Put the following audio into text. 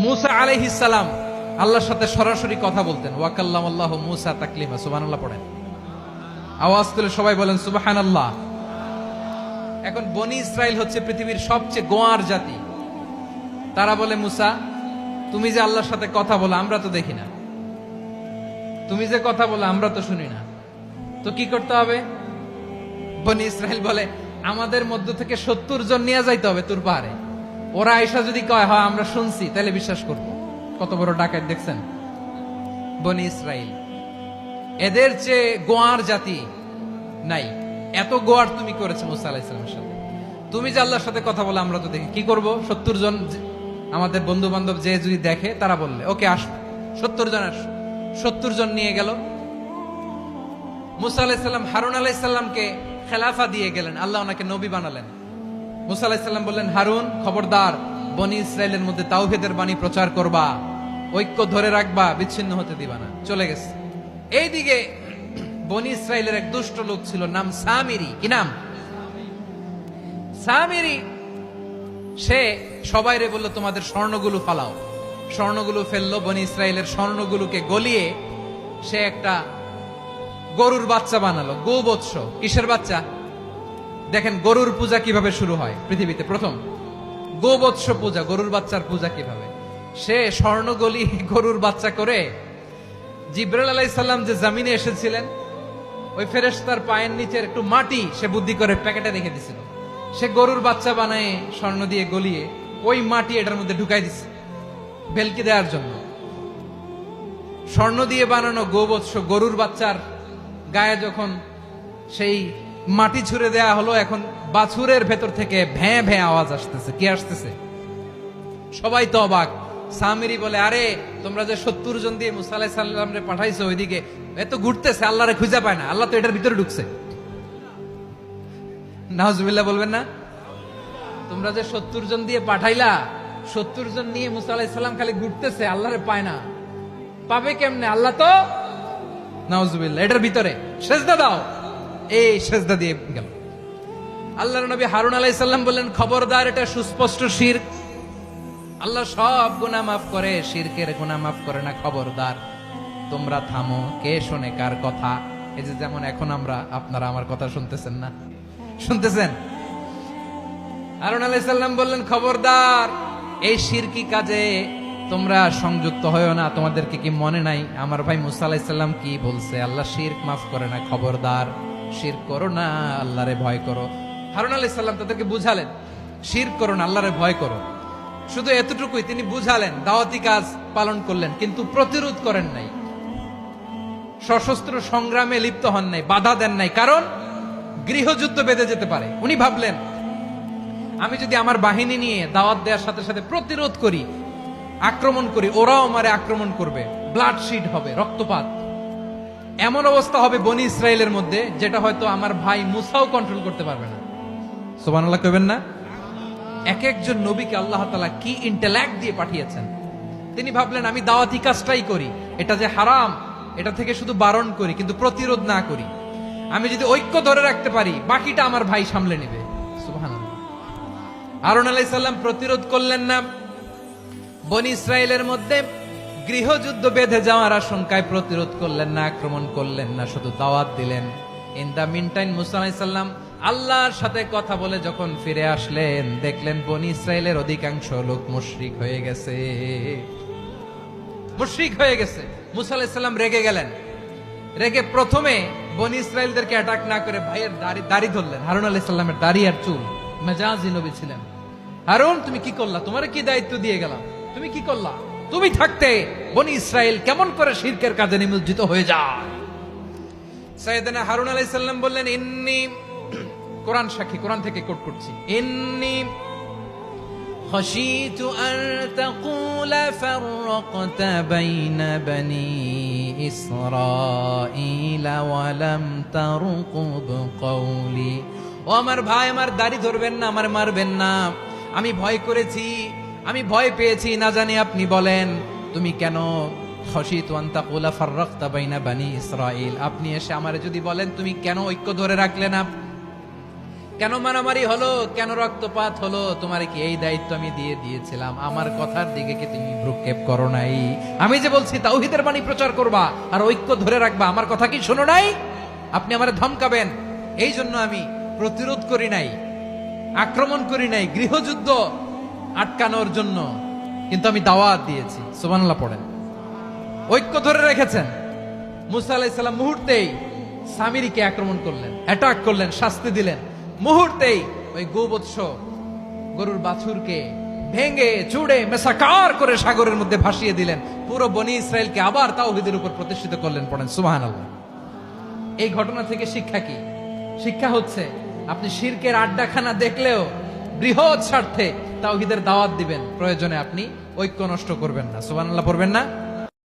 মুসা আলাইহিস সালাম আল্লাহর সাথে সরাসরি কথা বলতেন। ওয়াকাল্লামাল্লাহু মুসা তাকলিমা। সুবহানাল্লাহ পড়েন, আওয়াজ তুলে সবাই বলেন সুবহানাল্লাহ। এখন বনি ইসরাইল হচ্ছে পৃথিবীর সবচেয়ে গোয়ার জাতি। তারা বলে, মুসা তুমি যে আল্লাহর সাথে কথা বলো আমরা তো দেখি না, তুমি যে কথা বলো আমরা তো শুনি না, তো কি করতে হবে? বনি ইসরাইল বলে, আমাদের মধ্য থেকে 70 জন নিয়ে যাইতে হবে তুর পাহাড়ে। ওরা আয়েশা যদি কয় হয় আমরা শুনছি, তাহলে বিশ্বাস করব। কত বড় ডাকাত দেখছেন বনি ইসরাইল। এদের চেয়ে গোয়ার জাতি নাই। এত গোয়ার তুমি করেছো মুসা আলাইহিস সালামের সাথে। তুমি যে আল্লাহর সাথে কথা বলে আমরা তো দেখি, কি করব? 70 জন আমাদের বন্ধু বান্ধব যে যদি দেখে তারা বললে ওকে আস, 70 জন আস। 70 জন নিয়ে গেল। মুসা আলাইহিস সালাম হারুন আলাইহিস সালামকে খেলাফা দিয়ে গেলেন, আল্লাহ ওনাকে নবী বানালেন। মুসা আলাইহিস সালাম বললেন, হারুন খবরদার, বনি ইসরাইলের মধ্যে তাওহীদের বাণী প্রচার করবা, ঐক্য ধরে রাখবা, বিচ্ছিন্ন হতে দিবা না। চলে গেছে। এইদিকে বনি ইসরাইলের এক দুষ্ট লোক ছিল, নাম সামিরি। কি নাম? সামিরি। সে সবাইরে বলল তোমাদের স্বর্ণগুলো ফালাও। স্বর্ণগুলো ফেললো। বনি ইসরাইলের স্বর্ণগুলোকে গলিয়ে সে একটা গরুর বাচ্চা বানালো। গোবৎস। কিসের বাচ্চা? দেখেন গরুর পূজা কিভাবে শুরু হয় পৃথিবীতে প্রথম। গোবৎস পূজা, গরুর বাচ্চার পূজা কিভাবে। সে স্বর্ণ গলি গরুর বাচ্চা করে জিবরাইল আলাইহিস সালাম যে জমিনে এসেছিলেন, ওই ফেরেশতার পায়ের নিচের একটু মাটি সে বুদ্ধি করে প্যাকেটে রেখে দিছিল। সে গরুর বাচ্চা বানায় স্বর্ণ দিয়ে গলিয়ে ওই মাটি এটার মধ্যে ঢুকাই দিছে ভেলকি দেওয়ার জন্য। স্বর্ণ দিয়ে বানানো গোবৎস গরুর বাচ্চার গায়ে যখন সেই মাটি ছুঁড়ে দেয়া হলো, এখন বাছুরের ভেতর থেকে ভ্যাঁ ভ্যাঁ আওয়াজ আসতেছে। কি আসতেছে? সবাই তো অবাক। সামিরি বলে, আরে তোমরা যে 70 জন দিয়ে মুসা আলাইহিস সালাম রে পাঠাইছো, ওইদিকে এত ঘুরতেছে, আল্লাহরে খুঁজে পায় না, আল্লাহ তো এটার ভিতরে ঢুকছে। নাউজুবিল্লাহ বলবেন না? তোমরা যে 70 জন দিয়ে পাঠাইলা, 70 জন নিয়ে মুসা আলাইহিস সালাম খালি ঘুরতেছে, আল্লাহরে পায় না। পাবে কেমনে? আল্লাহ তো নাউজুবিল্লাহ এটার ভিতরে। সেজদা দাও। এই সেজদা দিয়ে গেল। আল্লাহর নবী হারুন আলাইহিস সালাম বললেন, খবরদার, এটা সুস্পষ্ট শিরক। আল্লাহ সব গুনাহ মাফ করে, শিরকের গুনাহ মাফ করে না। খবরদার, তোমরা থামো। কে শোনে কার কথা? এই যে যেমন এখন আপনারা আমার কথা শুনতেছেন না? শুনতেছেন? হারুন আলাইহিস সালাম বললেন, খবরদার, এই শিরকি কাজে তোমরা সংযুক্ত হয়ো না। তোমাদেরকে কি মনে নাই আমার ভাই মুসা আলাইহিস সালাম কি বলছে? আল্লাহ শিরক মাফ করে না। খবরদার, শিরক করো না, আল্লাহরে ভয় করো। হারুন আলাইহিস সালাম তাদেরকে বুঝালেন, শিরক করো না, আল্লাহরে ভয় করো। শুধু এতটুকুই তিনি বুঝালেন, দাওয়াতি কাজ পালন করলেন, কিন্তু প্রতিরোধ করেন নাই, সশস্ত্র সংগ্রামে লিপ্ত হন নাই, বাধা দেন নাই। কারণ গৃহযুদ্ধ বেঁধে যেতে পারে। উনি ভাবলেন, আমি যদি আমার বাহিনী নিয়ে দাওয়াত দেওয়ার সাথে সাথে প্রতিরোধ করি, আক্রমণ করি, ওরাও আমারে আক্রমণ করবে, ব্লাডশিড হবে, রক্তপাত। এমন অবস্থা হবে বনি ইসরাইলের মধ্যে, যেটা হয়তো আমার ভাই মুসাও কন্ট্রোল করতে পারবে না। সুবহানাল্লাহ কইবেন না? এক একজন নবীকে আল্লাহ তাআলা কি ইন্টেলেক্ট দিয়ে পাঠিয়েছেন। তিনি ভাবলেন, আমি দাওয়াতি কাজটাই করি, এটা যে হারাম এটা থেকে শুধু বারণ করি, কিন্তু প্রতিরোধ না করি। আমি যদি ঐক্য ধরে রাখতে পারি, বাকিটা আমার ভাই সামলে নেবে। সুবহানাল্লাহ। হারুন আলাইহিস সালাম প্রতিরোধ করলেন না। বনি ইসরাইলের মধ্যে গৃহযুদ্ধ বেঁধে যাওয়ার আশঙ্কায় প্রতিরোধ করলেন না, আক্রমণ করলেন না, শুধু দাওয়াত দিলেন। ইন দা মিন টাইম মুসা আলাইহিস সালাম আল্লাহর সাথে কথা বলে যখন ফিরে আসলেন, দেখলেন বনি ইসরাইলের অধিকাংশ লোক মুশরিক হয়ে গেছে। মুশরিক হয়ে গেছে। মুসা আলাইহিস সালাম রেগে গেলেন। রেগে প্রথমে বনি ইসরাইলদেরকে অ্যাটাক না করে ভাইয়ের দাড়ি ধরলেন। হারুন আলাইহিস সালামের দাড়ি আর চুল। মেজাজি নবী ছিলেন। হারুন, তুমি কি করলা? তোমার কি দায়িত্ব দিয়ে গেলাম, তুমি কি করলা? তুমি থাকতে বনি ইসরাইল কেমন করে শিরকের কাজে নিমজ্জিত হয়ে যায়? সাইয়েদনা হারুন আলাইহিস সালাম বললেন, ইন্নী, কোরআন সাক্ষী, কোরআন থেকে কোট করছি, ইন্নী খাশিতু আন তাকুলা ফাররাকতা বাইনা বনি ইসরাঈলা ওয়া লাম তারকুব কওলি। ও আমার ভাই, আমার দাড়ি ধরবেন না, আমার মারবেন না। আমি ভয় করেছি, আমি ভয় পেয়েছি, না জানি আপনি বলেন তুমি কেন খাশিতু আন তাকুলা ফাররাকতা বাইনা বনি ইসরাঈল, আপনি এসে আমারে যদি বলেন তুমি কেন ঐক্য ধরে রাখলে না, কেন মারামারি হলো, কেন রক্তপাত হলো? তোমার কি এই দায়িত্ব আমি দিয়ে দিয়েছিলাম? আমার কথার দিকে কি তুমি ভ্রুক্ষেপ করো নাই? আমি যে বলছি তাওহীদের বাণী প্রচার করবা আর ঐক্য ধরে রাখবা, আমার কথা কি শোনো নাই? আপনি আমারে ধমকাবেন, এই জন্য আমি প্রতিরোধ করি নাই, আক্রমণ করি নাই, গৃহযুদ্ধ আটকানোর জন্য, কিন্তু আমি দাওয়াত দিয়েছি। সুবহানাল্লাহ পড়েন। ঐক্য ধরে রেখেছেন। মুসা আলাইহিস সালাম মুহূর্তেই সামিরীকে আক্রমণ করলেন, অ্যাটাক করলেন, শাস্তি দিলেন। মুহূর্তেই ওই গোবৎস গরুর বাছুরকে ভেঙে চুড়ে মেসাকার করে সাগরের মধ্যে ভাসিয়ে দিলেন। পুরো বনি ইসরায়েলকে আবার তাওহীদের উপর প্রতিষ্ঠিত করলেন। পড়েন সুবহানাল্লাহ। এই ঘটনা থেকে শিক্ষা কি? শিক্ষা হচ্ছে আপনি শিরকের আড্ডাখানা দেখলেও বৃহৎ স্বার্থে তাওহীদের দাওয়াত দিবেন, প্রয়োজনে আপনি ঐক্য নষ্ট করবেন না। সুবহানাল্লাহ পড়বেন না?